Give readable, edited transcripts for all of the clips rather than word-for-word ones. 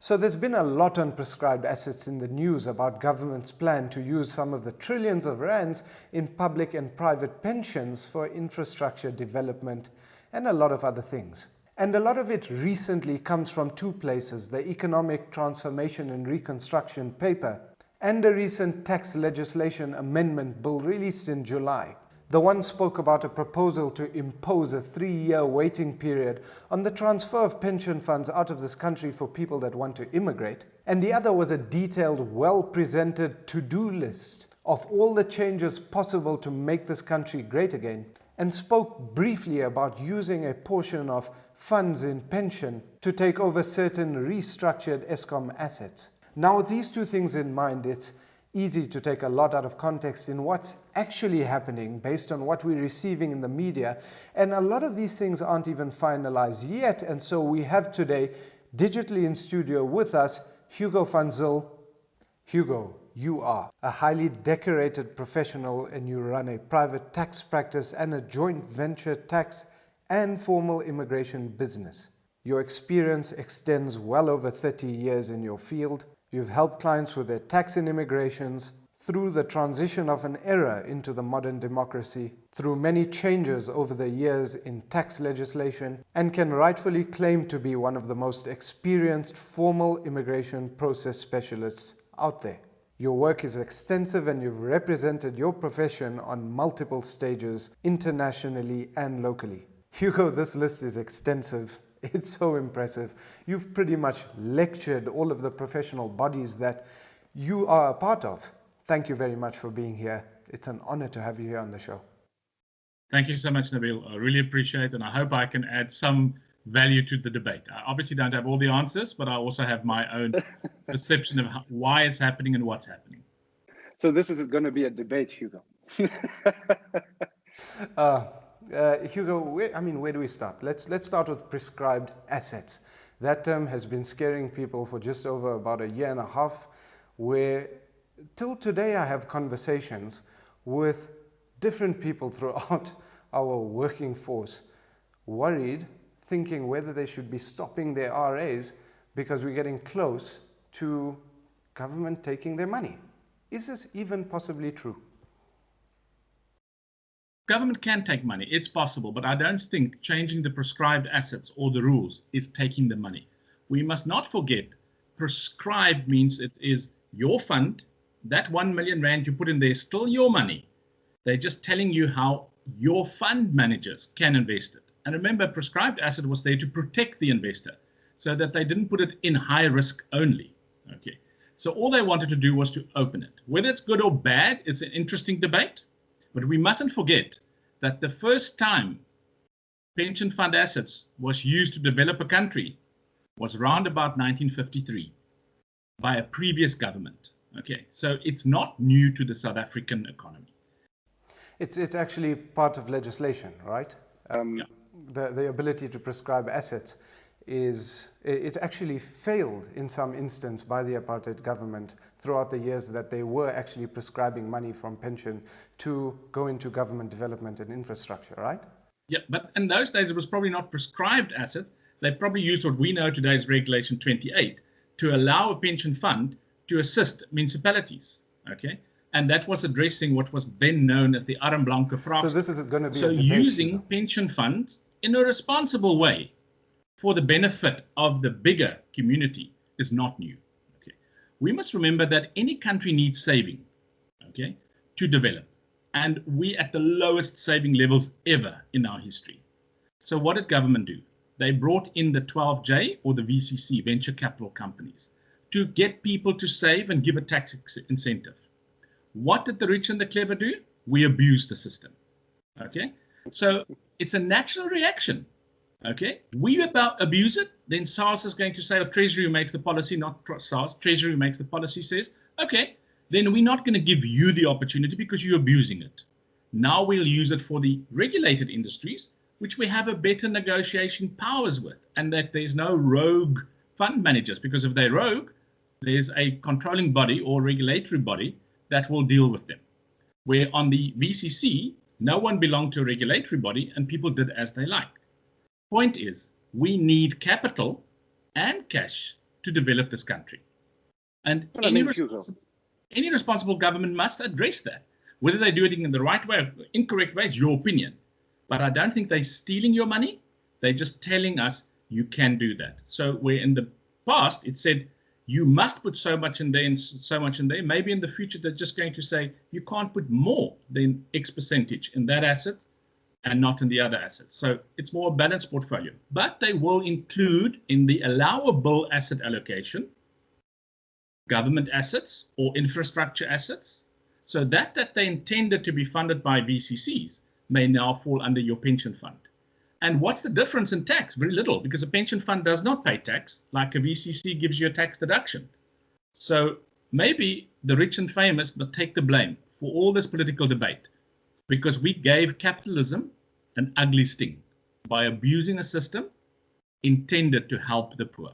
So there's been a lot on prescribed assets in the news about government's plan to use some of the trillions of rands in public and private pensions for infrastructure development and a lot of other things. And a lot of it recently comes from two places: the Economic Transformation and Reconstruction paper and a recent tax legislation amendment bill released in July. The one spoke about a proposal to impose a 3-year waiting period on the transfer of pension funds out of this country for people that want to immigrate. And the other was a detailed, well-presented to-do list of all the changes possible to make this country great again, and spoke briefly about using a portion of funds in pension to take over certain restructured Eskom assets. Now, with these two things in mind, it's easy to take a lot out of context in what's actually happening based on what we're receiving in the media, and a lot of these things aren't even finalized yet. And so we have today, digitally in studio with us, Hugo Van Zyl. Hugo, you are a highly decorated professional and you run a private tax practice and a joint venture tax and formal immigration business. Your experience extends well over 30 years in your field. You've helped clients with their tax and immigrations, through the transition of an era into the modern democracy, through many changes over the years in tax legislation, and can rightfully claim to be one of the most experienced formal immigration process specialists out there. Your work is extensive and you've represented your profession on multiple stages internationally and locally. Hugo, this list is extensive. It's so impressive. You've pretty much lectured all of the professional bodies that you are a part of. Thank you very much for being here. It's an honor to have you here on the show. Thank you so much, Nabeel. I really appreciate it, and I hope I can add some value to the debate. I obviously don't have all the answers, but I also have my own perception of why it's happening and what's happening. So this is going to be a debate, Hugo. Hugo, where do we start? Let's start with prescribed assets. That term has been scaring people for just over about a year and a half, where till today I have conversations with different people throughout our working force, worried, thinking whether they should be stopping their RAs because we're getting close to government taking their money. Is this even possibly true? Government can take money, it's possible, but I don't think changing the prescribed assets or the rules is taking the money. We must not forget, prescribed means it is your fund, that 1 million rand you put in there is still your money. They're just telling you how your fund managers can invest it. And remember, prescribed asset was there to protect the investor so that they didn't put it in high risk only. Okay. So all they wanted to do was to open it. Whether it's good or bad, it's an interesting debate. But we mustn't forget that the first time pension fund assets was used to develop a country was around about 1953 by a previous government. Okay, so it's not new to the South African economy. It's actually part of legislation, right? Yeah. The ability to prescribe assets it actually failed in some instance by the apartheid government throughout the years that they were actually prescribing money from pension to go into government development and infrastructure, right? Yeah, but in those days it was probably not prescribed assets. They probably used what we know today as Regulation 28 to allow a pension fund to assist municipalities, okay? And that was addressing what was then known as the Arm Blanke vraag. So this is going to be so using pension funds in a responsible way for the benefit of the bigger community is not new. Okay, we must remember that any country needs saving, okay, to develop, and we at the lowest saving levels ever in our history. So what did government do? They brought in the 12J or the VCC, venture capital companies, to get people to save and give a tax incentive. What did the rich and the clever do? We abused the system. Okay, so it's a natural reaction. Okay, we abuse it, then SARS is going to say, or Treasury makes the policy, not SARS, Treasury makes the policy, says, okay, then we're not going to give you the opportunity because you're abusing it. Now we'll use it for the regulated industries, which we have a better negotiation powers with, and that there's no rogue fund managers, because if they're rogue, there's a controlling body or regulatory body that will deal with them. Where on the VCC, no one belonged to a regulatory body and people did as they liked. Point is, we need capital and cash to develop this country. And Well, I mean, Hugo, any responsible government must address that. Whether they do it in the right way or incorrect way is your opinion. But I don't think they're stealing your money. They're just telling us you can do that. So where in the past it said you must put so much in there and so much in there, maybe in the future they're just going to say you can't put more than X percentage in that asset and not in the other assets. So it's more a balanced portfolio. But they will include in the allowable asset allocation government assets or infrastructure assets. So that they intended to be funded by VCCs may now fall under your pension fund. And what's the difference in tax? Very little, because a pension fund does not pay tax, like a VCC gives you a tax deduction. So maybe the rich and famous will take the blame for all this political debate, because we gave capitalism an ugly sting by abusing a system intended to help the poor.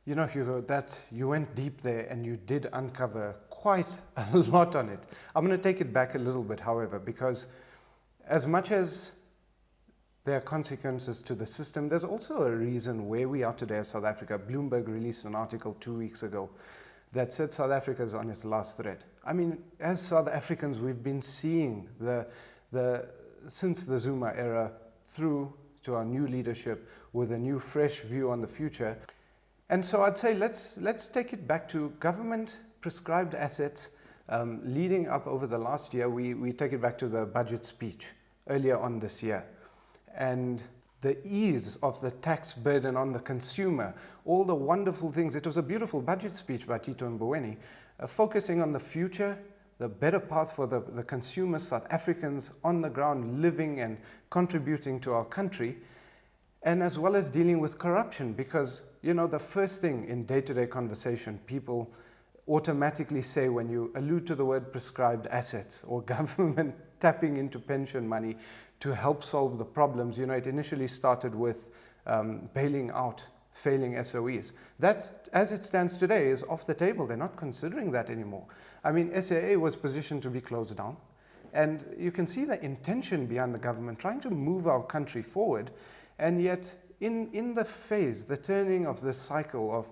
You know, Hugo, that you went deep there and you did uncover quite a lot on it. I'm going to take it back a little bit, however, because as much as there are consequences to the system, there's also a reason where we are today as South Africa. Bloomberg released an article 2 weeks ago that said South Africa is on its last thread. I mean, as South Africans, we've been seeing since the Zuma era through to our new leadership with a new fresh view on the future. And so I'd say let's take it back to government prescribed assets leading up over the last year. We take it back to the budget speech earlier on this year. And the ease of the tax burden on the consumer, all the wonderful things. It was a beautiful budget speech by Tito Mboweni, focusing on the future, the better path for the consumers, South Africans on the ground living and contributing to our country, and as well as dealing with corruption, because, you know, the first thing in day-to-day conversation, people automatically say when you allude to the word prescribed assets or government tapping into pension money to help solve the problems, you know, it initially started with bailing out failing SOEs. That, as it stands today, is off the table. They're not considering that anymore. I mean, SAA was positioned to be closed down. And you can see the intention behind the government trying to move our country forward. And yet, in the phase, the turning of this cycle of,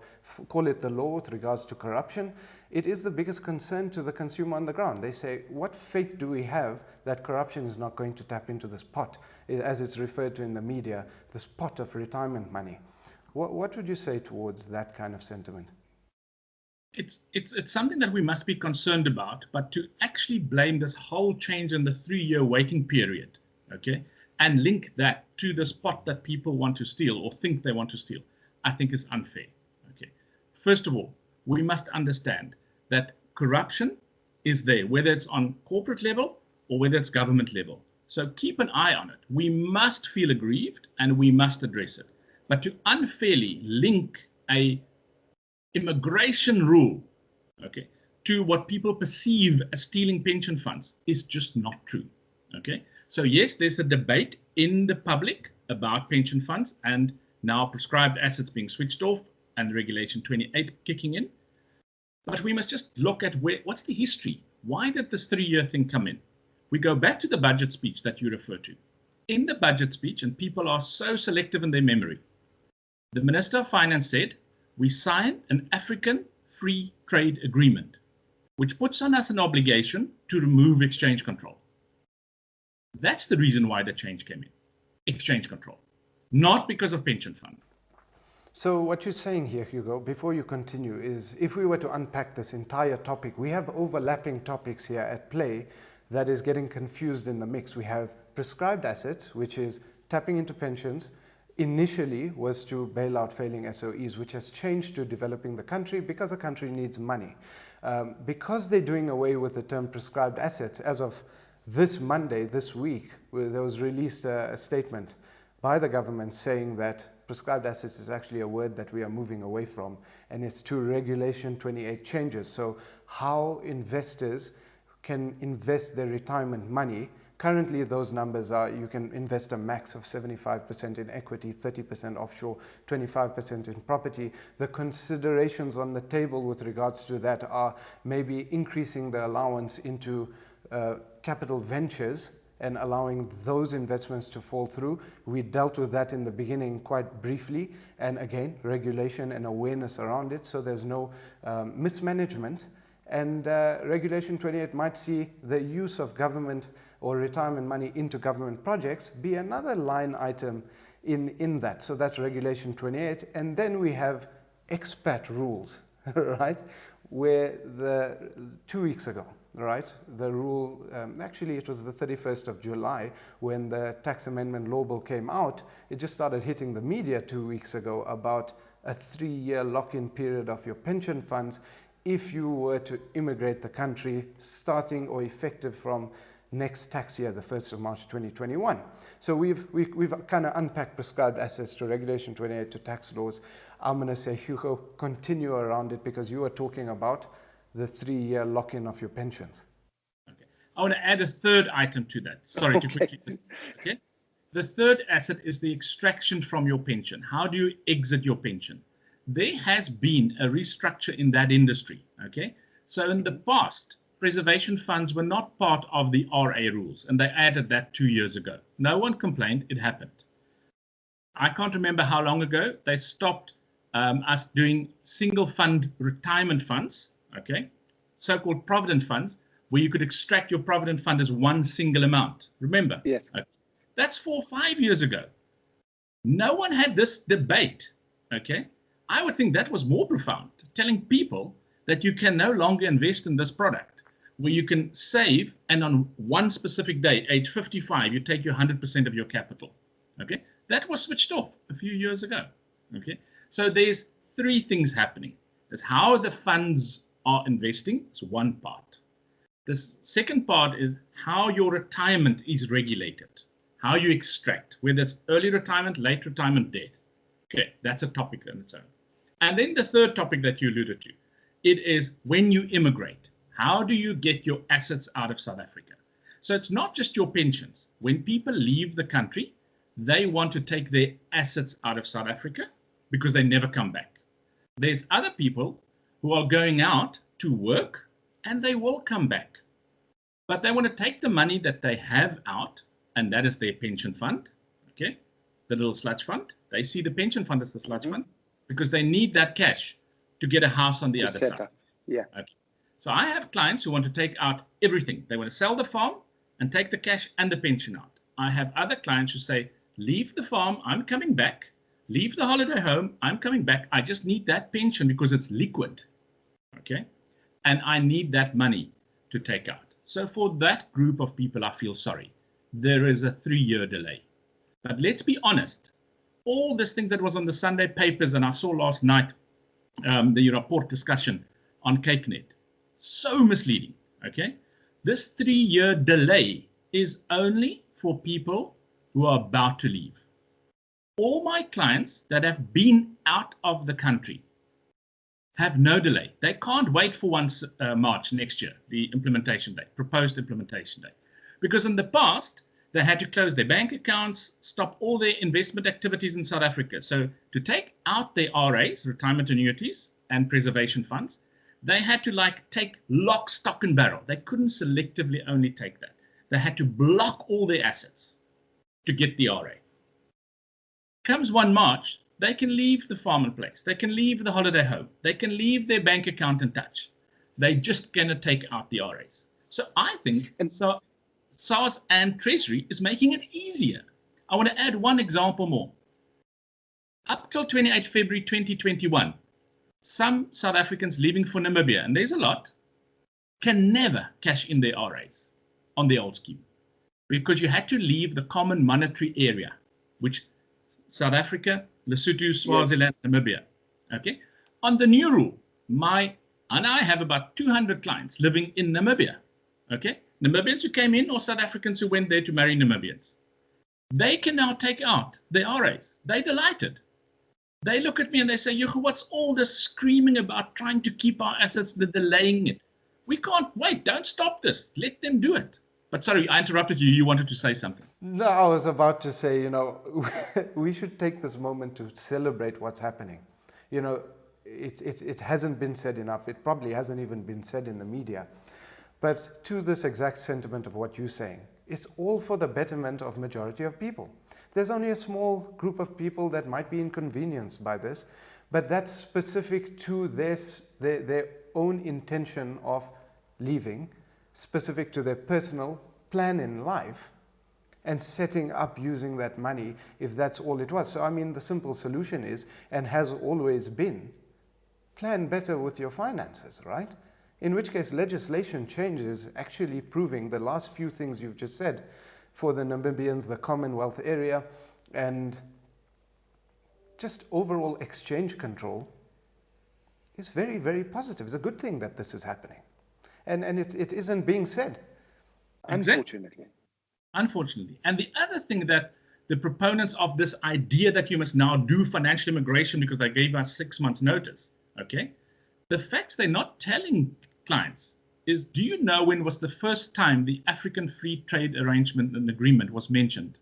call it the law with regards to corruption, it is the biggest concern to the consumer on the ground. They say, what faith do we have that corruption is not going to tap into this pot, as it's referred to in the media, this pot of retirement money? What would you say towards that kind of sentiment? It's something that we must be concerned about, but to actually blame this whole change in the 3-year waiting period, okay, and link that to this pot that people want to steal or think they want to steal, I think is unfair. Okay. First of all, we must understand that corruption is there, whether it's on corporate level or whether it's government level. So keep an eye on it. We must feel aggrieved and we must address it. But to unfairly link a immigration rule, okay, to what people perceive as stealing pension funds is just not true. Okay. So yes, there's a debate in the public about pension funds and now prescribed assets being switched off and Regulation 28 kicking in. But we must just look at what's the history? Why did this 3-year thing come in? We go back to the budget speech that you refer to. In the budget speech, and people are so selective in their memory, the Minister of Finance said, we sign an African free trade agreement, which puts on us an obligation to remove exchange control. That's the reason why the change came in, exchange control, not because of pension fund. So what you're saying here, Hugo, before you continue, is if we were to unpack this entire topic, we have overlapping topics here at play that is getting confused in the mix. We have prescribed assets, which is tapping into pensions, initially was to bail out failing SOEs, which has changed to developing the country because the country needs money. Because they're doing away with the term prescribed assets, as of this Monday, this week, there was released a statement by the government saying that prescribed assets is actually a word that we are moving away from, and it's to Regulation 28 changes. So how investors can invest their retirement money. Currently, those numbers are you can invest a max of 75% in equity, 30% offshore, 25% in property. The considerations on the table with regards to that are maybe increasing the allowance into capital ventures and allowing those investments to fall through. We dealt with that in the beginning quite briefly, and again, regulation and awareness around it, so there's no mismanagement. And Regulation 28 might see the use of government or retirement money into government projects be another line item in that. So that's Regulation 28. And then we have Expat Rules, right? Where 2 weeks ago, right, the rule, actually it was the 31st of July when the tax amendment law bill came out. It just started hitting the media 2 weeks ago about a 3-year lock-in period of your pension funds if you were to immigrate the country starting or effective from next tax year, the 1st of March 2021. So we've kind of unpacked prescribed assets to Regulation 28 to tax laws. I'm going to say, Hugo, continue around it because you are talking about the 3-year lock-in of your pensions. Okay. I want to add a third item to that. Sorry to quickly. Okay. The third asset is the extraction from your pension. How do you exit your pension? There has been a restructure in that industry. Okay. So in the past, preservation funds were not part of the RA rules, and they added that 2 years ago. No one complained. It happened. I can't remember how long ago they stopped us doing single fund retirement funds, okay, so-called provident funds, where you could extract your provident fund as one single amount. Remember? Yes. Okay. That's 4 or 5 years ago. No one had this debate, okay? I would think that was more profound, telling people that you can no longer invest in this product, where you can save, and on one specific day, age 55, you take your 100% of your capital, okay? That was switched off a few years ago, okay? So there's 3 things happening. There's how the funds are investing. It's one part. The second part is how your retirement is regulated, how you extract, whether it's early retirement, late retirement, death. Okay, that's a topic on its own. And then the third topic that you alluded to, it is when you immigrate, how do you get your assets out of South Africa? So it's not just your pensions. When people leave the country, they want to take their assets out of South Africa because they never come back. There's other people who are going out to work and they will come back. But they want to take the money that they have out, and that is their pension fund, okay? The little sludge fund. They see the pension fund as the sludge fund because they need that cash to get a house on the other side. Yeah. Okay. So I have clients who want to take out everything. They want to sell the farm and take the cash and the pension out. I have other clients who say, leave the farm, I'm coming back. Leave the holiday home, I'm coming back. I just need that pension because it's liquid, okay? And I need that money to take out. So for that group of people, I feel sorry. There is a 3-year delay. But let's be honest. All these things that was on the Sunday papers, and I saw last night the report discussion on CapeNet, so misleading, okay? This 3-year delay is only for people who are about to leave. All my clients that have been out of the country have no delay. They can't wait for 1 March next year, the implementation date, proposed implementation date. Because in the past, they had to close their bank accounts, stop all their investment activities in South Africa. So to take out their RAs, retirement annuities, and preservation funds, they had to take lock, stock, and barrel. They couldn't selectively only take that. They had to block all their assets to get the RA. Comes 1 March, they can leave the farm and place. They can leave the holiday home. They can leave their bank account untouched. They're just going to take out the RAs. So I think SARS and Treasury is making it easier. I want to add one example more. Up till 28 February 2021, some South Africans leaving for Namibia, and there's a lot, can never cash in their RAs on the old scheme because you had to leave the common monetary area, which South Africa, Lesotho, Swaziland, Namibia. Okay. On the new rule, I have about 200 clients living in Namibia. Okay. Namibians who came in or South Africans who went there to marry Namibians. They can now take out their RAs. They're delighted. They look at me and they say, Hugo, what's all this screaming about trying to keep our assets, the delaying it? We can't wait. Don't stop this. Let them do it. But sorry, I interrupted you. You wanted to say something. No, I was about to say, we should take this moment to celebrate what's happening. It hasn't been said enough. It probably hasn't even been said in the media. But to this exact sentiment of what you're saying, It's all for the betterment of majority of people. There's only a small group of people that might be inconvenienced by this, but that's specific to their own intention of leaving, specific to their personal plan in life, and setting up using that money if that's all it was. So I mean, the simple solution is, and has always been, plan better with your finances, right? In which case legislation changes actually proving the last few things you've just said for the Namibians, the Commonwealth area, and just overall exchange control is very, very positive. It's a good thing that this is happening. And it isn't being said. Unfortunately. Unfortunately. And the other thing that the proponents of this idea that you must now do financial immigration because they gave us 6 months notice, okay? The facts they're not telling clients is, do you know when was the first time the African Free Trade Arrangement and Agreement was mentioned?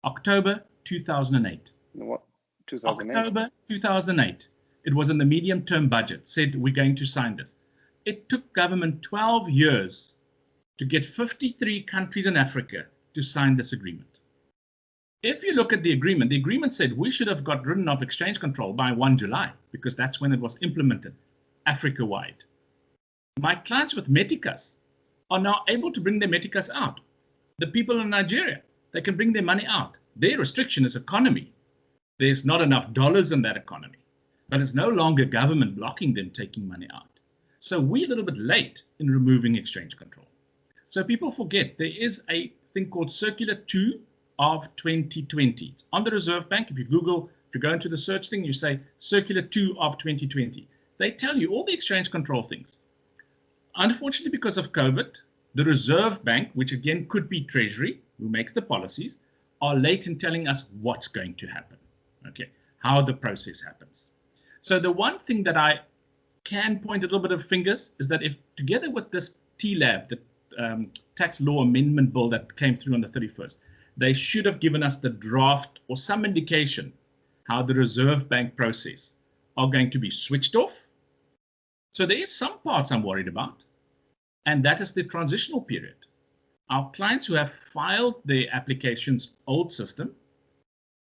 October 2008. What? 2008? October 2008. It was in the medium-term budget, said we're going to sign this. It took government 12 years to get 53 countries in Africa to sign this agreement. If you look at the agreement said we should have got rid of exchange control by 1 July, because that's when it was implemented Africa-wide. My clients with Meticas are now able to bring their Meticas out. The people in Nigeria, they can bring their money out. Their restriction is economy. There's not enough dollars in that economy, but it's no longer government blocking them taking money out. So we're a little bit late in removing exchange control. So people forget there is a thing called Circular 2 of 2020. It's on the Reserve Bank. If you Google, if you go into the search thing, you say Circular 2 of 2020. They tell you all the exchange control things. Unfortunately, because of COVID, the Reserve Bank, which again could be Treasury, who makes the policies, are late in telling us what's going to happen, okay, how the process happens. So the one thing that I can point a little bit of fingers is that if together with this TLAB, the tax law amendment bill that came through on the 31st, they should have given us the draft or some indication how the Reserve Bank process are going to be switched off. So there is some parts I'm worried about, and that is the transitional period. Our clients who have filed their applications old system,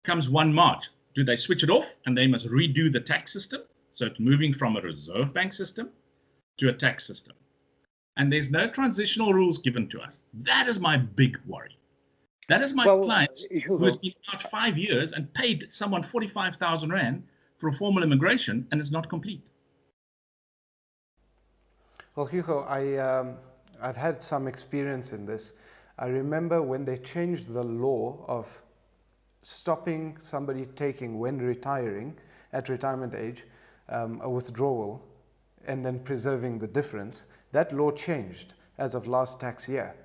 comes 1 March, do they switch it off and they must redo the tax system? So it's moving from a Reserve Bank system to a tax system. And there's no transitional rules given to us. That is my big worry. That is my client who has been out 5 years and paid someone 45,000 Rand for a formal immigration and it's not complete. Well, Hugo, I've had some experience in this. I remember when they changed the law of stopping somebody taking, when retiring, at retirement age, a withdrawal, and then preserving the difference. That law changed as of last tax year.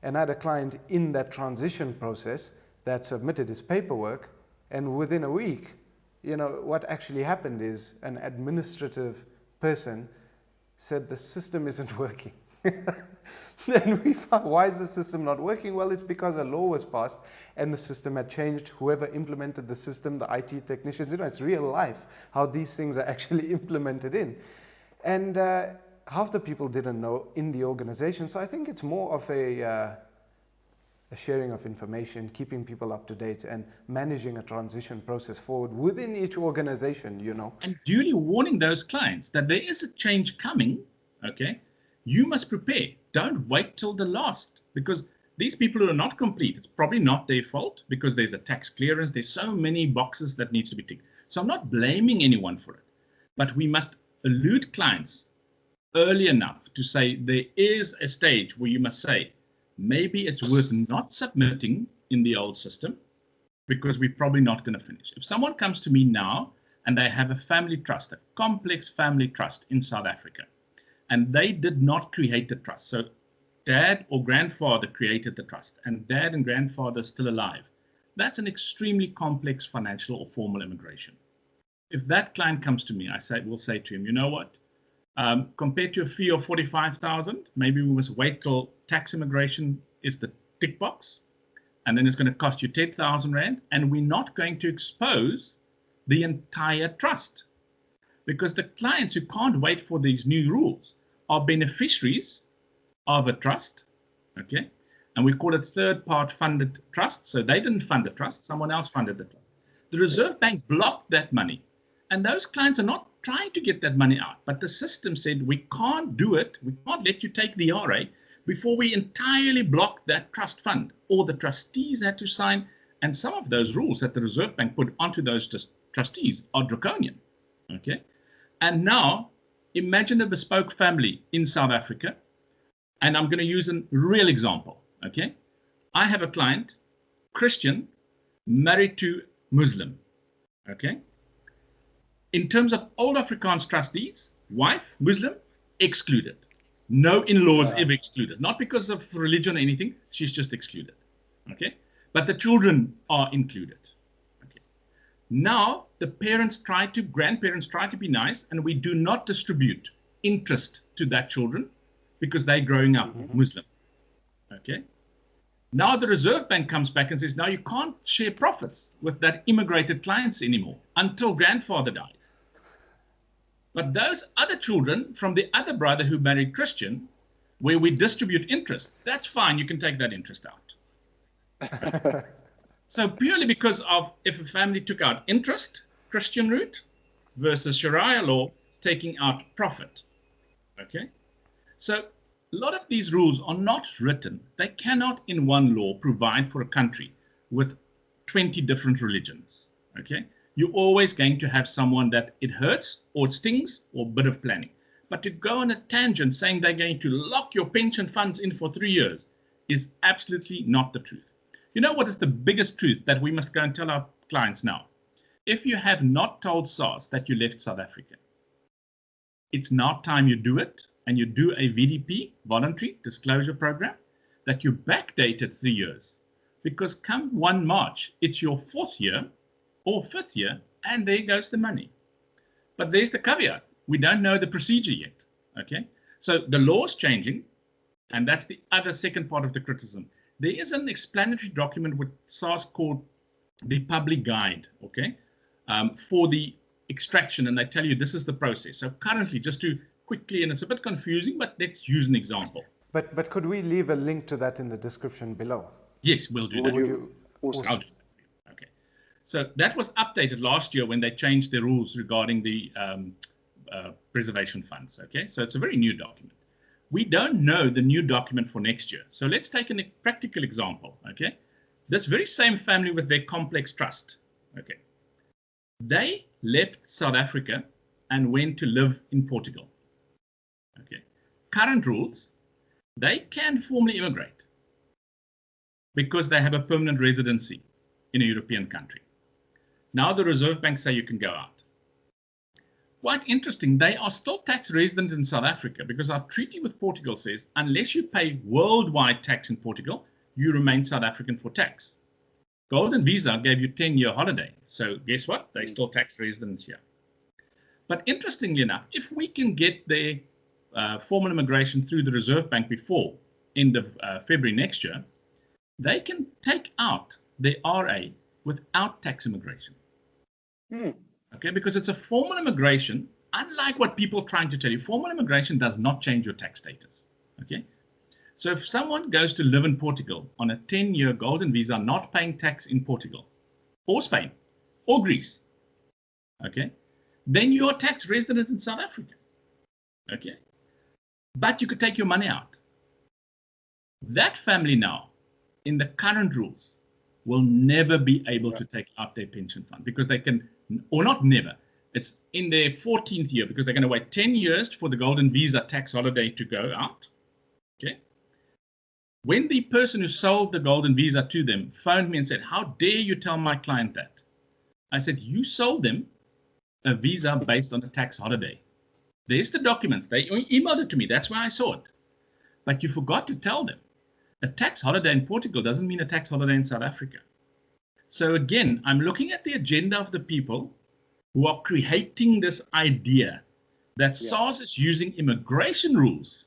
And I had a client in that transition process that submitted his paperwork, and within a week, you know, what actually happened is an administrative person said the system isn't working. Then we found, why is the system not working? Well, it's because a law was passed and the system had changed. Whoever implemented the system, the IT technicians, you know, it's real life how these things are actually implemented in. And half the people didn't know in the organization. So I think it's more of a sharing of information, keeping people up to date, and managing a transition process forward within each organization, you know. And duly warning those clients that there is a change coming, okay? You must prepare. Don't wait till the last, because these people who are not complete, it's probably not their fault because there's a tax clearance. There's so many boxes that needs to be ticked. So I'm not blaming anyone for it, but we must elude clients early enough to say there is a stage where you must say, maybe it's worth not submitting in the old system because we're probably not going to finish. If someone comes to me now and they have a family trust, a complex family trust in South Africa, and they did not create the trust. So dad or grandfather created the trust and dad and grandfather are still alive. That's an extremely complex financial or formal immigration. If that client comes to me, we'll say to him, you know what? Compared to a fee of 45,000, maybe we must wait till tax immigration is the tick box, and then it's going to cost you 10,000 Rand, and we're not going to expose the entire trust. Because the clients who can't wait for these new rules are beneficiaries of a trust, okay? and we call it third-part funded trust. So they didn't fund the trust, someone else funded the trust. The Reserve Bank blocked that money, and those clients are not trying to get that money out, but the system said, we can't do it, we can't let you take the RA before we entirely block that trust fund, or the trustees had to sign, and some of those rules that the Reserve Bank put onto those trustees are draconian, okay? And now, imagine a bespoke family in South Africa, and I'm going to use a real example, okay? I have a client, Christian, married to Muslim, okay? In terms of old Afrikaans trustees, wife, Muslim, excluded. No in-laws ever excluded. Not because of religion or anything, she's just excluded, okay? But the children are included, okay? Now, the grandparents try to be nice, and we do not distribute interest to that children because they're growing up Muslim, okay? Now the Reserve Bank comes back and says, now you can't share profits with that immigrated clients anymore until grandfather dies. But those other children from the other brother who married Christian, where we distribute interest, that's fine, you can take that interest out. So purely because of if a family took out interest, Christian route, versus Sharia law, taking out profit, okay? So a lot of these rules are not written. They cannot in one law provide for a country with 20 different religions, okay? You're always going to have someone that it hurts or it stings or a bit of planning. But to go on a tangent saying they're going to lock your pension funds in for 3 years is absolutely not the truth. You know what is the biggest truth that we must go and tell our clients now? If you have not told SARS that you left South Africa, it's now time you do it, and you do a VDP, voluntary disclosure program, that you backdated 3 years. Because come 1 March, it's your 4th year or 5th year, and there goes the money. But there's the caveat. We don't know the procedure yet, okay? So the law is changing, and that's the other second part of the criticism. There is an explanatory document with SARS called the public guide, okay, for the extraction, and they tell you this is the process. So currently, just to quickly, and it's a bit confusing, but let's use an example. But could we leave a link to that in the description below? Yes, we'll do that. Would you? Awesome. I'll do that. Okay. So that was updated last year when they changed the rules regarding the preservation funds. Okay, so it's a very new document. We don't know the new document for next year. So let's take a practical example. Okay, this very same family with their complex trust. Okay, they left South Africa and went to live in Portugal. Okay, current rules, they can formally immigrate because they have a permanent residency in a European country. Now the Reserve Bank say you can go out. Quite interesting, they are still tax resident in South Africa because our treaty with Portugal says unless you pay worldwide tax in Portugal, you remain South African for tax. Golden Visa gave you 10-year holiday. So guess what? They still tax residents here. But interestingly enough, if we can get their formal immigration through the Reserve Bank before end of February next year, they can take out the RA without tax immigration. Okay, because it's a formal immigration, unlike what people are trying to tell you, formal immigration does not change your tax status. Okay, so if someone goes to live in Portugal on a 10-year golden visa, not paying tax in Portugal or Spain or Greece, okay, then you're a tax resident in South Africa. Okay, but you could take your money out. That family now, in the current rules, will never be able to take out their pension fund because they can, or not never, it's in their 14th year because they're going to wait 10 years for the golden visa tax holiday to go out. Okay. When the person who sold the golden visa to them phoned me and said, how dare you tell my client that? I said, you sold them a visa based on a tax holiday. There's the documents. They emailed it to me. That's why I saw it. But you forgot to tell them. A tax holiday in Portugal doesn't mean a tax holiday in South Africa. So again, I'm looking at the agenda of the people who are creating this idea that SARS is using immigration rules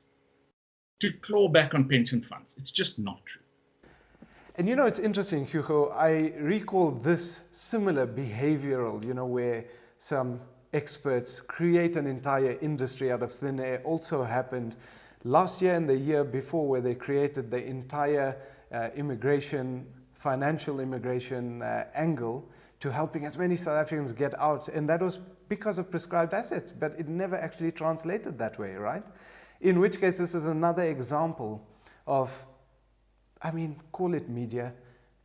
to claw back on pension funds. It's just not true. And you know, it's interesting, Hugo, I recall this similar behavioral, where some experts create an entire industry out of thin air, also happened last year and the year before, where they created the entire immigration, financial immigration angle to helping as many South Africans get out. And that was because of prescribed assets, but it never actually translated that way, right? In which case, this is another example of, I mean, call it media,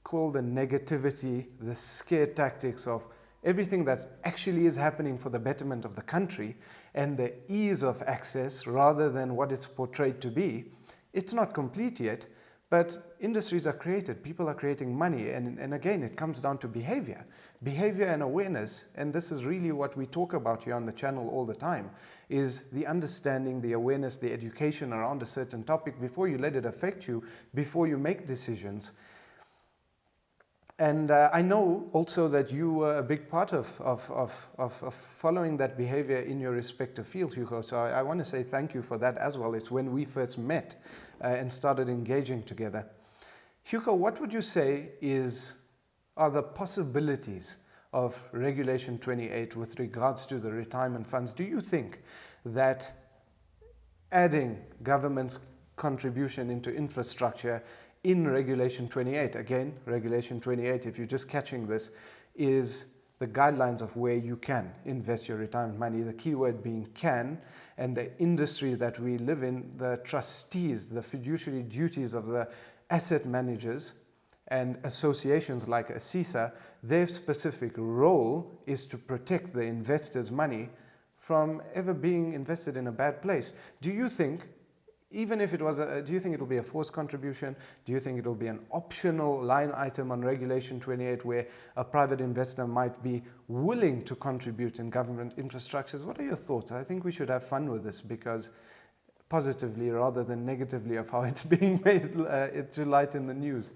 call the negativity, the scare tactics of everything that actually is happening for the betterment of the country and the ease of access rather than what it's portrayed to be. It's not complete yet, but industries are created, people are creating money, and again, it comes down to behavior and awareness, and this is really what we talk about here on the channel all the time, is the understanding, the awareness, the education around a certain topic before you let it affect you, before you make decisions. And I know also that you were a big part of following that behavior in your respective field, Hugo. So I want to say thank you for that as well. It's when we first met and started engaging together. Hugo, what would you say are the possibilities of Regulation 28 with regards to the retirement funds? Do you think that adding government's contribution into infrastructure in Regulation 28, again, Regulation 28, if you're just catching this, is the guidelines of where you can invest your retirement money, the key word being can, and the industry that we live in, the trustees, the fiduciary duties of the asset managers and associations like ASISA, their specific role is to protect the investors' money from ever being invested in a bad place. Do you think, even if it was do you think it will be a forced contribution? Do you think it will be an optional line item on Regulation 28 where a private investor might be willing to contribute in government infrastructures? What are your thoughts? I think we should have fun with this, because positively rather than negatively of how it's being made to light in the news.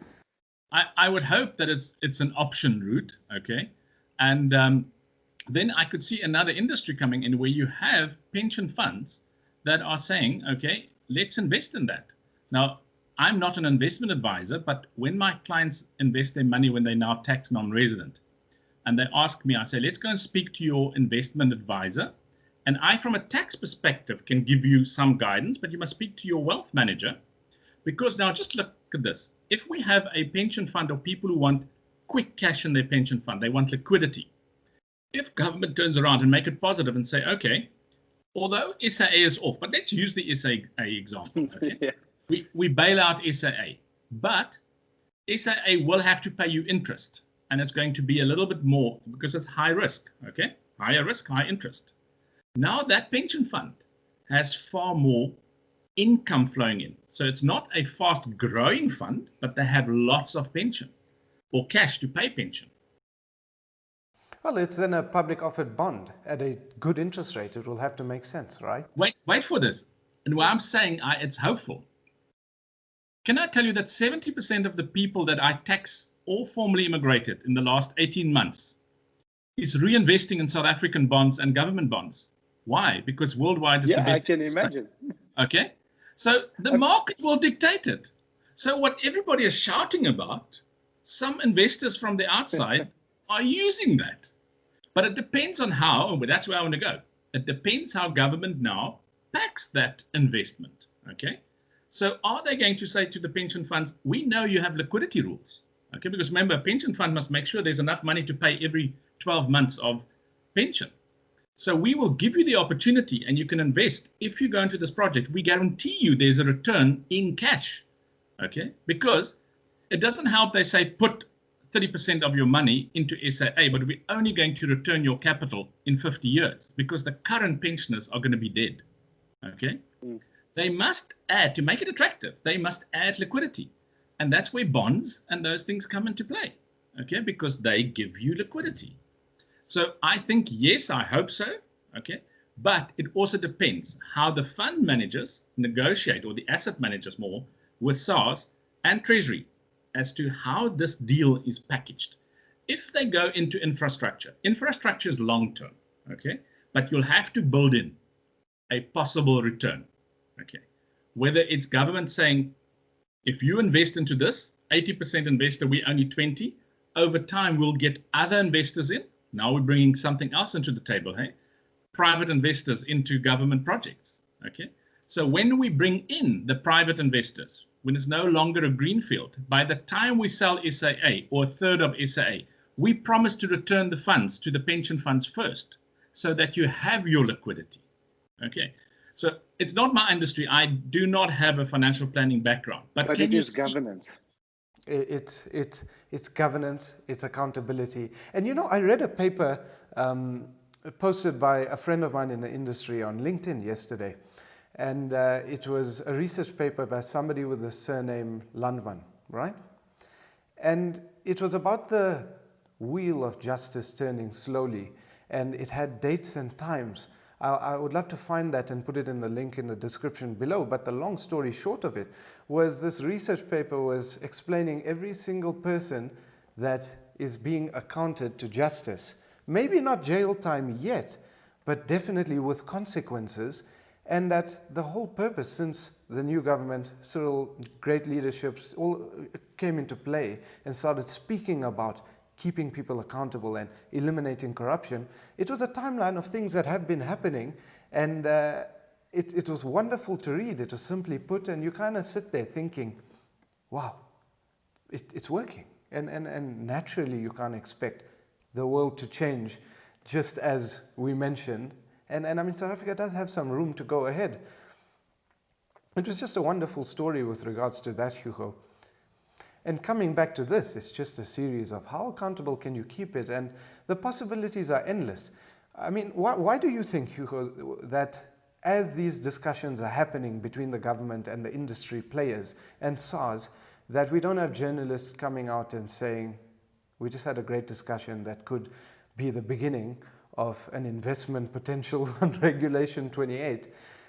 I would hope that it's an option route, okay? And then I could see another industry coming in where you have pension funds that are saying, okay, let's invest in that. Now, I'm not an investment advisor, but when my clients invest their money when they're now tax non-resident, and they ask me, I say, let's go and speak to your investment advisor. And I, from a tax perspective, can give you some guidance, but you must speak to your wealth manager. Because now just look at this. If we have a pension fund or people who want quick cash in their pension fund, they want liquidity. If government turns around and make it positive and say, okay, although SAA is off, but let's use the SAA example. Okay? Yeah. We bail out SAA, but SAA will have to pay you interest, and it's going to be a little bit more because it's high risk, okay? Higher risk, high interest. Now that pension fund has far more income flowing in. So it's not a fast growing fund, but they have lots of pension or cash to pay pension. Well, it's then a public offered bond at a good interest rate. It will have to make sense, right? Wait for this. And what I'm saying, it's hopeful. Can I tell you that 70% of the people that I tax all formally immigrated in the last 18 months is reinvesting in South African bonds and government bonds? Why? Because worldwide is the best. I can imagine. Okay. So the market will dictate it. So what everybody is shouting about, some investors from the outside are using that. But it depends on how, and that's where I want to go. It depends how government now backs that investment. Okay. So are they going to say to the pension funds, we know you have liquidity rules. Okay. Because remember, a pension fund must make sure there's enough money to pay every 12 months of pension. So we will give you the opportunity and you can invest. If you go into this project, we guarantee you there's a return in cash. Okay. Because it doesn't help, they say, put 30% of your money into SAA, but we're only going to return your capital in 50 years because the current pensioners are going to be dead. Okay. They must add, to make it attractive, they must add liquidity. And that's where bonds and those things come into play. Okay. Because they give you liquidity. So I think, yes, I hope so. Okay. But it also depends how the fund managers negotiate, or the asset managers more, with SARS and Treasury, as to how this deal is packaged. If they go into infrastructure is long-term, okay? But you'll have to build in a possible return, okay? Whether it's government saying, if you invest into this, 80% investor, we only 20, over time we'll get other investors in. Now we're bringing something else into the table, hey? Private investors into government projects, okay? So when we bring in the private investors, when it's no longer a greenfield, by the time we sell SAA or a third of SAA, we promise to return the funds to the pension funds first so that you have your liquidity. Okay. So it's not my industry. I do not have a financial planning background. But can it you is see governance. It's governance, it's accountability. And you know, I read a paper posted by a friend of mine in the industry on LinkedIn yesterday. And it was a research paper by somebody with the surname Landman, right? And it was about the wheel of justice turning slowly. And it had dates and times. I would love to find that and put it in the link in the description below. But the long story short of it was this research paper was explaining every single person that is being accounted to justice. Maybe not jail time yet, but definitely with consequences. And that the whole purpose, since the new government, Cyril, great leaderships, all came into play and started speaking about keeping people accountable and eliminating corruption, it was a timeline of things that have been happening, and it was wonderful to read. It was simply put, and you kind of sit there thinking, wow, it's working. And naturally you can't expect the world to change just as we mentioned. And I mean, South Africa does have some room to go ahead. It was just a wonderful story with regards to that, Hugo. And coming back to this, it's just a series of how accountable can you keep it? And the possibilities are endless. I mean, why do you think, Hugo, that as these discussions are happening between the government and the industry players and SARS, that we don't have journalists coming out and saying, we just had a great discussion that could be the beginning of an investment potential on Regulation 28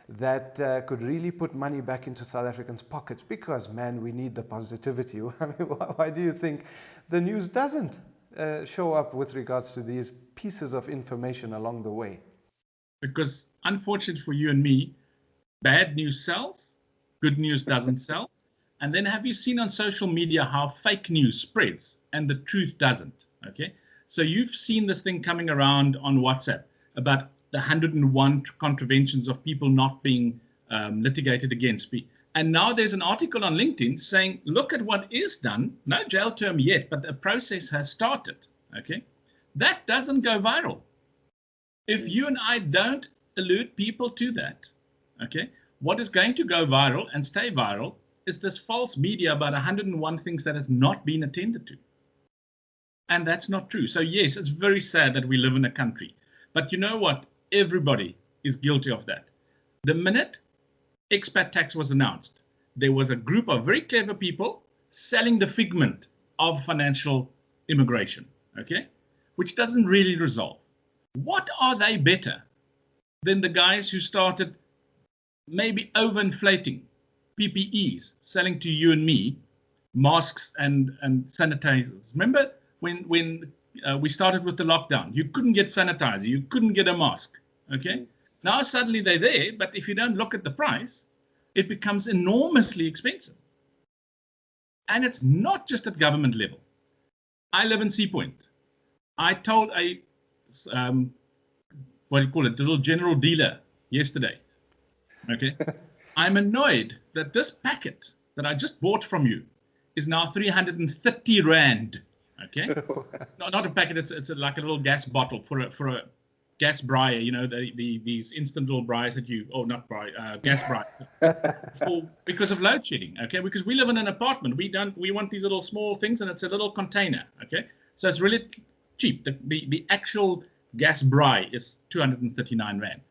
that could really put money back into South Africans' pockets, because, man, we need the positivity. I mean, why do you think the news doesn't show up with regards to these pieces of information along the way? Because, unfortunately for you and me, bad news sells, good news doesn't sell. And then have you seen on social media how fake news spreads and the truth doesn't? Okay. So you've seen this thing coming around on WhatsApp about the 101 contraventions of people not being litigated against me. And now there's an article on LinkedIn saying, look at what is done. No jail term yet, but the process has started. Okay. That doesn't go viral. If you and I don't allude people to that, okay, what is going to go viral and stay viral is this false media about 101 things that has not been attended to. And that's not true. So yes, it's very sad that we live in a country. But you know what? Everybody is guilty of that. The minute expat tax was announced, there was a group of very clever people selling the figment of financial immigration, okay, which doesn't really resolve. What are they better than the guys who started maybe overinflating PPEs, selling to you and me masks and sanitizers? Remember when we started with the lockdown, you couldn't get sanitizer, you couldn't get a mask, okay? Now suddenly they're there, but if you don't look at the price, it becomes enormously expensive. And it's not just at government level. I live in Sea Point. I told a, what do you call it, the little general dealer yesterday, okay? I'm annoyed that this packet that I just bought from you is now 330 Rand. Okay, not a packet. It's like a little gas bottle for a gas bryer. You know, these instant little bryers that you, oh, not bryer, gas bryer, because of load shedding. Okay, because we live in an apartment. We want these little small things, and it's a little container. Okay, so it's really cheap. The actual gas bryer is 239 Rand.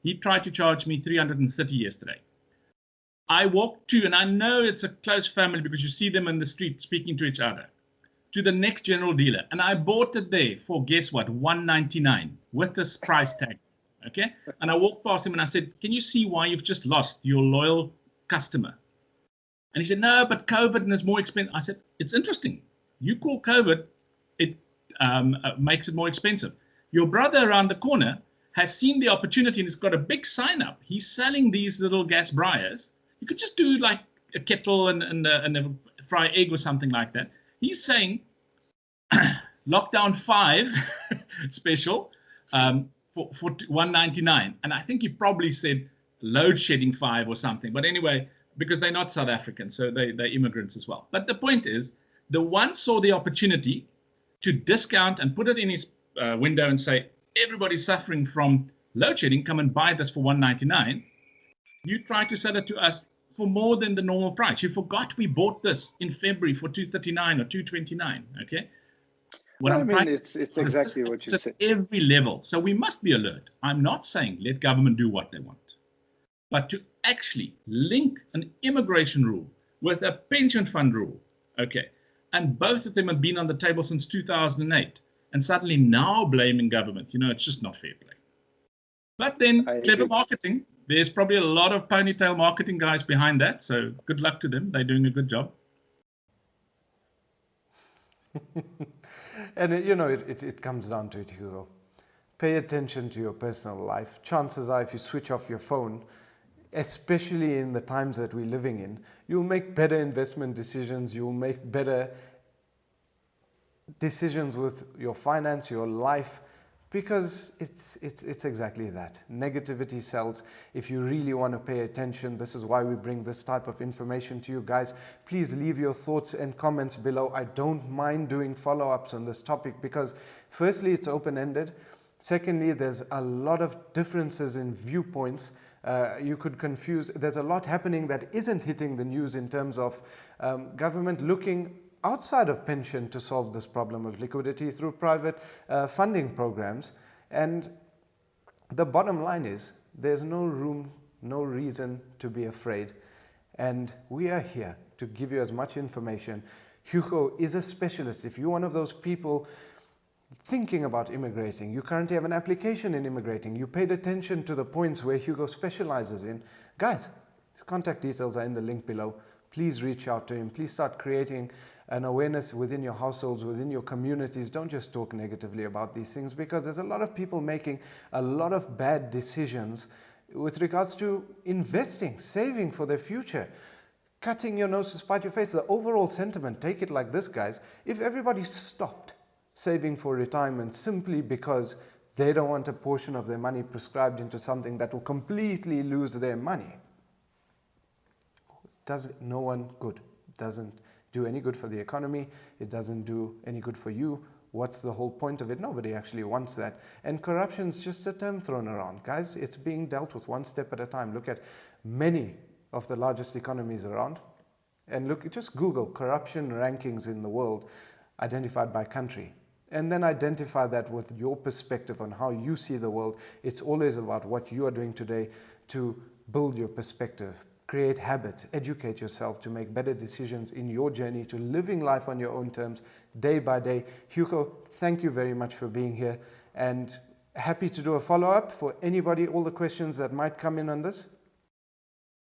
He tried to charge me 330 yesterday. I walked to, and I know it's a close family because you see them in the street speaking to each other, to the next general dealer, and I bought it there for, guess what, 199 with this price tag, okay? And I walked past him and I said, can you see why you've just lost your loyal customer? And he said, no, but COVID and it's more expensive. I said, it's interesting. You call COVID, it makes it more expensive. Your brother around the corner has seen the opportunity and he's got a big sign up. He's selling these little gas bryers. You could just do like a kettle and a fry egg or something like that. He's saying lockdown 5 special for 199. And I think he probably said load shedding 5 or something. But anyway, because they're not South Africans, so they're immigrants as well. But the point is, the one saw the opportunity to discount and put it in his window and say, everybody's suffering from load shedding, come and buy this for $199. You try to sell it to us for more than the normal price. You forgot we bought this in February for $239 or $229. Okay. What I mean, it's exactly what you said. At every level. So we must be alert. I'm not saying let government do what they want, but to actually link an immigration rule with a pension fund rule. Okay. And both of them have been on the table since 2008. And suddenly now blaming government, it's just not fair play. But then clever marketing. There's probably a lot of ponytail marketing guys behind that. So good luck to them. They're doing a good job. And it comes down to it, Hugo. Pay attention to your personal life. Chances are if you switch off your phone, especially in the times that we're living in, you'll make better investment decisions. You'll make better decisions with your finance, your life, because it's exactly that. Negativity sells. If you really want to pay attention, this is why we bring this type of information to you guys. Please leave your thoughts and comments below. I don't mind doing follow-ups on this topic because firstly, it's open-ended. Secondly, there's a lot of differences in viewpoints. You could confuse. There's a lot happening that isn't hitting the news in terms of government looking outside of pension to solve this problem of liquidity through private funding programs. And the bottom line is there's no room, no reason to be afraid. And we are here to give you as much information. Hugo is a specialist. If you're one of those people thinking about immigrating, you currently have an application in immigrating, you paid attention to the points where Hugo specializes in, guys, his contact details are in the link below. Please reach out to him. Please start creating an awareness within your households, within your communities. Don't just talk negatively about these things, because there's a lot of people making a lot of bad decisions with regards to investing, saving for their future, cutting your nose to spite your face. The overall sentiment, take it like this, guys. If everybody stopped saving for retirement simply because they don't want a portion of their money prescribed into something that will completely lose their money, it does no one good. It doesn't do any good for the economy. It doesn't do any good for you. What's the whole point of it? Nobody actually wants that. And corruption's just a term thrown around. Guys, it's being dealt with one step at a time. Look at many of the largest economies around. And look, just Google corruption rankings in the world identified by country. And then identify that with your perspective on how you see the world. It's always about what you are doing today to build your perspective. Create habits, educate yourself to make better decisions in your journey to living life on your own terms, day by day. Hugo, thank you very much for being here, and happy to do a follow-up for anybody, all the questions that might come in on this.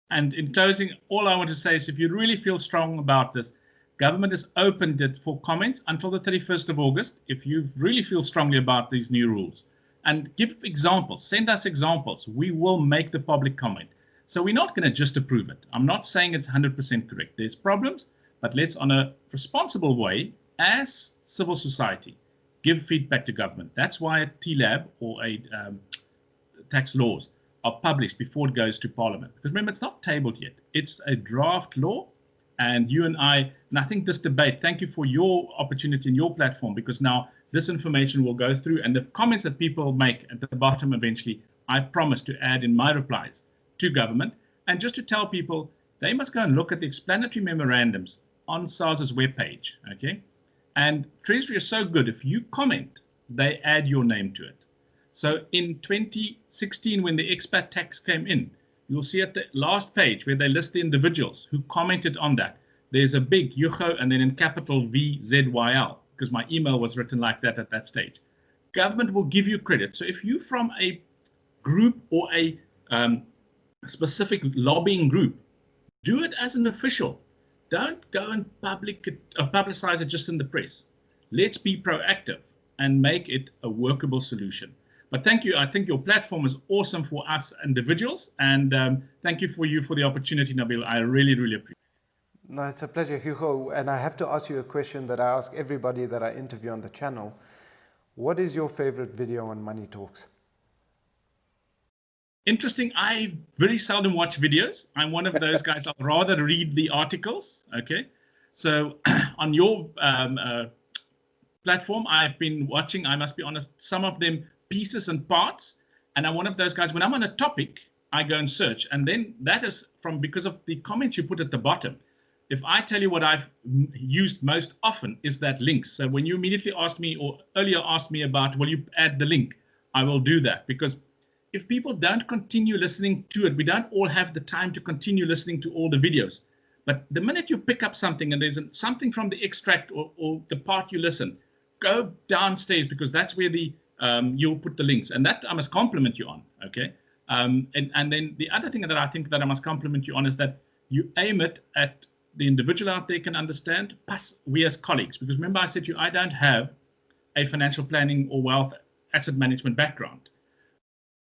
And in closing, all I want to say is if you really feel strong about this, government has opened it for comments until the 31st of August. If you really feel strongly about these new rules, and give examples, send us examples, we will make the public comment. So we're not going to just approve it. I'm not saying it's 100% correct. There's problems, but let's, on a responsible way, as civil society, give feedback to government. That's why a TLAB or a tax laws are published before it goes to Parliament. Because remember, it's not tabled yet. It's a draft law. And you and I think this debate, thank you for your opportunity and your platform, because now this information will go through, and the comments that people make at the bottom eventually, I promise to add in my replies to government. And just to tell people, they must go and look at the explanatory memorandums on SARS's webpage, okay? And Treasury is so good, if you comment, they add your name to it. So in 2016, when the expat tax came in, you'll see at the last page where they list the individuals who commented on that, there's a big Hugo and then in capital VZYL, because my email was written like that at that stage. Government will give you credit. So if you from a group or a specific lobbying group, do it as an official. Don't go and publicize it just in the press. Let's be proactive and make it a workable solution. But thank you. I think your platform is awesome for us individuals. And thank you for the opportunity, Nabeel. I really, really appreciate it. No, it's a pleasure, Hugo. And I have to ask you a question that I ask everybody that I interview on the channel. What is your favorite video on Money Talks? interesting. I very seldom watch videos. I'm one of those guys. I'll rather read the articles. Okay. So on your platform, I've been watching, I must be honest, some of them pieces and parts. And I'm one of those guys, when I'm on a topic, I go and search. And then that is because of the comments you put at the bottom. If I tell you what I've used most often is that links. So when you immediately asked me or earlier asked me about, will you add the link? I will do that, because if people don't continue listening to it, we don't all have the time to continue listening to all the videos. But the minute you pick up something and there's something from the extract or the part you listen, go downstairs, because that's where you'll put the links. And that I must compliment you on, okay? And then the other thing that I think that I must compliment you on is that you aim it at the individual out there can understand, plus we as colleagues. Because remember I said to you, I don't have a financial planning or wealth asset management background.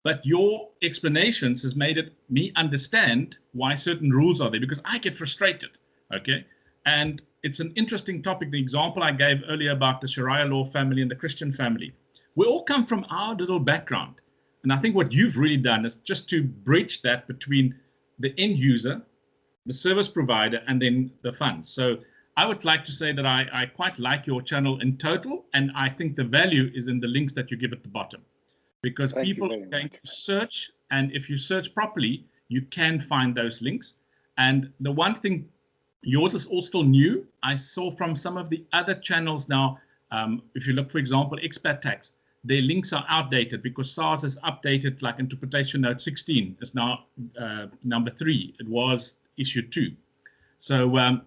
But your explanations has made me understand why certain rules are there, because I get frustrated, okay? And it's an interesting topic. The example I gave earlier about the Sharia law family and the Christian family. We all come from our little background. And I think what you've really done is just to bridge that between the end user, the service provider, and then the funds. So I would like to say that I quite like your channel in total. And I think the value is in the links that you give at the bottom. Because people are going to search, and if you search properly, you can find those links. And the one thing, yours is all still new. I saw from some of the other channels now, if you look, for example, Expat Tax, their links are outdated because SARS has updated, like Interpretation Note 16 is now number 3. It was issue 2. So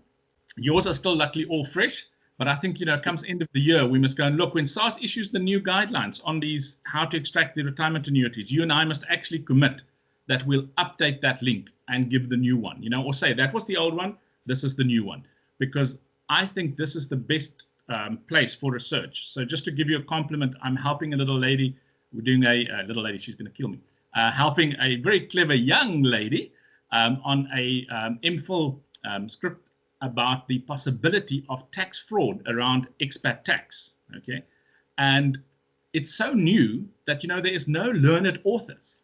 yours are still luckily all fresh. But I think, comes end of the year, we must go and look. When SARS issues the new guidelines on these, how to extract the retirement annuities, you and I must actually commit that we'll update that link and give the new one, or say that was the old one, this is the new one. Because I think this is the best place for research. So just to give you a compliment, I'm helping a little lady. We're doing a little lady, she's going to kill me. Helping a very clever young lady on a MPhil script about the possibility of tax fraud around expat tax, okay? And it's so new that, there is no learned authors.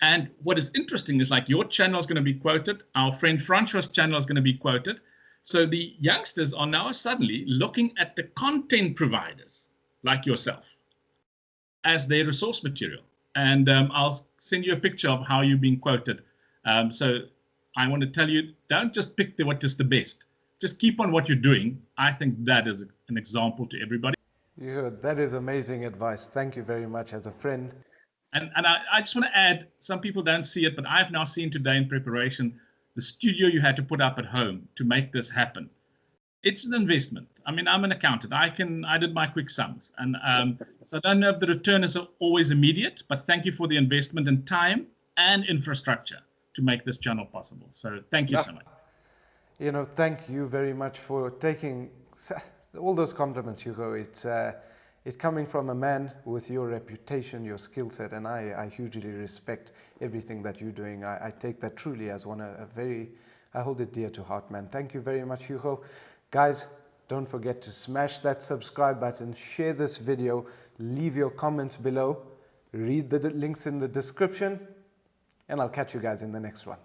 And what is interesting is, like, your channel is going to be quoted, our friend Francois' channel is going to be quoted. So the youngsters are now suddenly looking at the content providers, like yourself, as their resource material. And I'll send you a picture of how you've been quoted. So I want to tell you, don't just pick what is the best. Just keep on what you're doing. I think that is an example to everybody. Yeah, that is amazing advice. Thank you very much as a friend. And I just want to add, some people don't see it, but I've now seen today in preparation, the studio you had to put up at home to make this happen. It's an investment. I mean, I'm an accountant. I did my quick sums. And so I don't know if the return is always immediate, but thank you for the investment in time and infrastructure to make this channel possible. So thank you so much. Thank you very much for taking all those compliments, Hugo. It's coming from a man with your reputation, your skill set, and I hugely respect everything that you're doing. I take that truly as I hold it dear to heart, man. Thank you very much, Hugo. Guys, don't forget to smash that subscribe button, share this video, leave your comments below, read the links in the description, and I'll catch you guys in the next one.